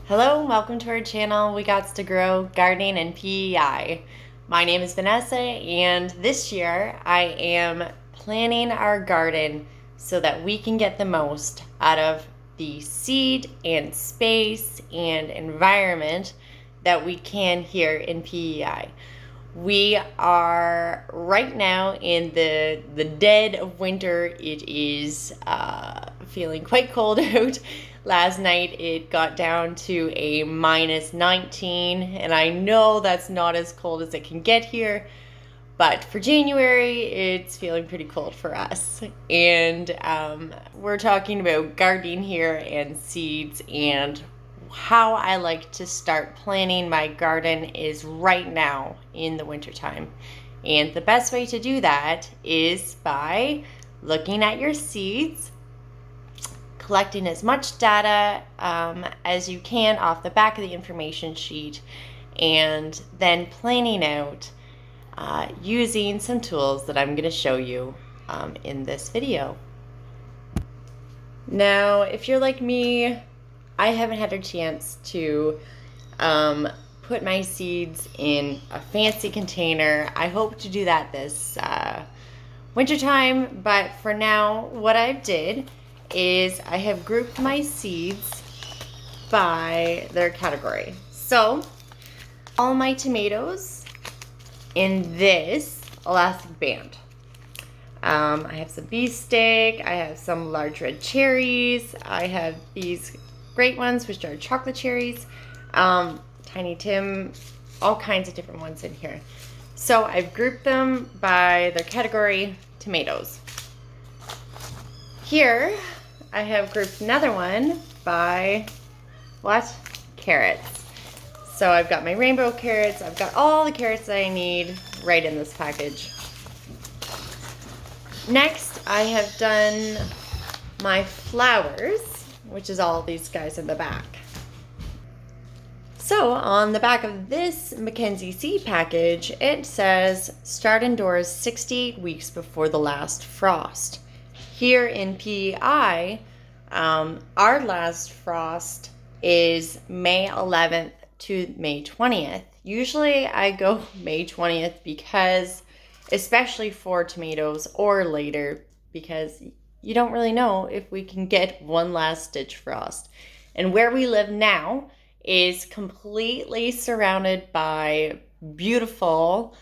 Hello and welcome to our channel, We Gots to Grow Gardening and PEI. My name is Vanessa and this year I am planning our garden so that we can get the most out of the seed and space and environment that we can here in PEI. We are right now in the dead of winter. It is feeling quite cold out. Last night it got down to a minus 19, and I know that's not as cold as it can get here, but for January it's feeling pretty cold for us. And we're talking about gardening here and seeds, and how I like to start planning my garden is right now in the wintertime. And the best way to do that is by looking at your seeds, collecting as much data as you can off the back of the information sheet, and then planning out using some tools that I'm going to show you in this video. Now, if you're like me, I haven't had a chance to put my seeds in a fancy container. I hope to do that this wintertime, but for now, what I did is I have grouped my seeds by their category. So, all my tomatoes in this elastic band. I have some beefsteak, I have some large red cherries, I have these great ones which are chocolate cherries, Tiny Tim, all kinds of different ones in here. So I've grouped them by their category, tomatoes. Here I have grouped another one by what? Carrots. So I've got my rainbow carrots, I've got all the carrots that I need right in this package. Next, I have done my flowers, which is all these guys in the back. So on the back of this Mackenzie seed package, it says start indoors 68 weeks before the last frost. Here in PEI, our last frost is May 11th to May 20th. Usually I go May 20th because, especially for tomatoes, or later, because you don't really know if we can get one last stitch frost. And where we live now is completely surrounded by beautiful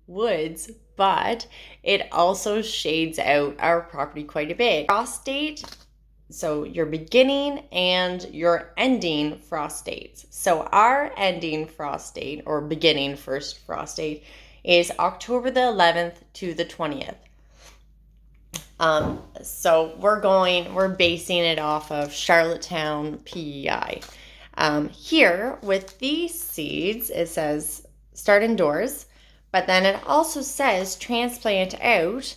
woods, but it also shades out our property quite a bit. Frost date, so your beginning and your ending frost dates. So our ending frost date, or beginning first frost date, is October the 11th to the 20th. So we're basing it off of Charlottetown, PEI. Here with these seeds, it says start indoors, but then it also says transplant out,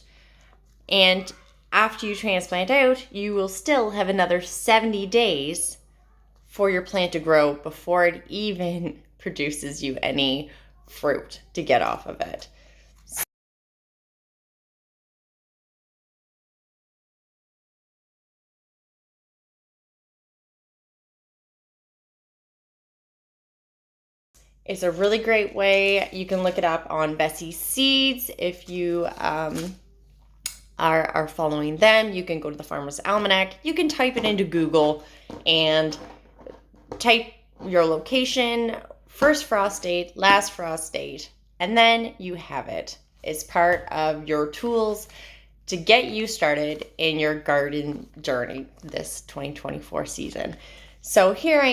and after you transplant out, you will still have another 70 days for your plant to grow before it even produces you any fruit to get off of it. It's a really great way. You can look it up on Bessie Seeds. If you are following them, you can go to the Farmer's Almanac. You can type it into Google and type your location, first frost date, last frost date, and then you have it. It's part of your tools to get you started in your garden journey this 2024 season. So here I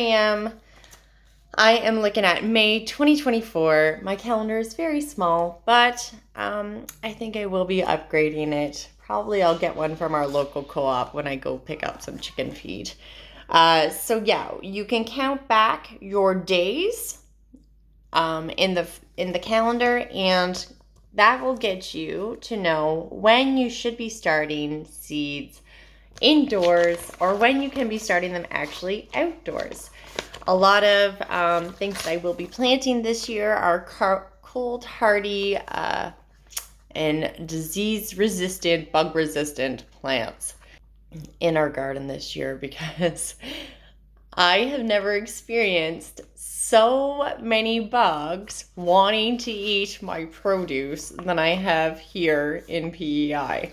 am looking at May 2024. My calendar is very small, but I think I will be upgrading it. Probably I'll get one from our local co-op when I go pick up some chicken feed. So yeah, you can count back your days in the calendar, and that will get you to know when you should be starting seeds indoors, or when you can be starting them actually outdoors. A lot of things that I will be planting this year are cold hardy and disease resistant, bug resistant plants in our garden this year, because I have never experienced so many bugs wanting to eat my produce than I have here in PEI.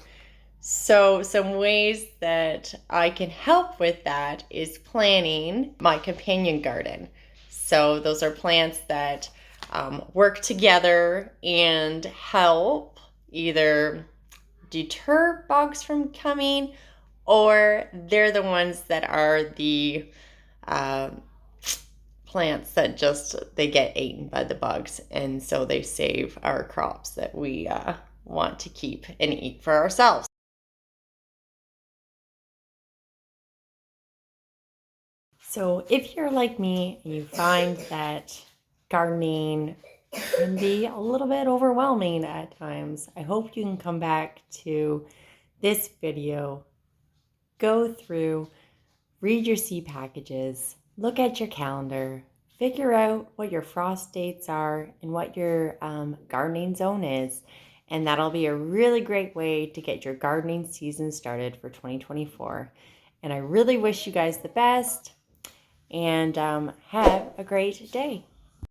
So some ways that I can help with that is planting my companion garden. So those are plants that work together and help either deter bugs from coming, or they're the ones that are the uh, plants that just they get eaten by the bugs, and so they save our crops that we want to keep and eat for ourselves. So if you're like me and you find that gardening can be a little bit overwhelming at times, I hope you can come back to this video, go through, read your seed packages, look at your calendar, figure out what your frost dates are and what your gardening zone is. And that'll be a really great way to get your gardening season started for 2024. And I really wish you guys the best, and have a great day.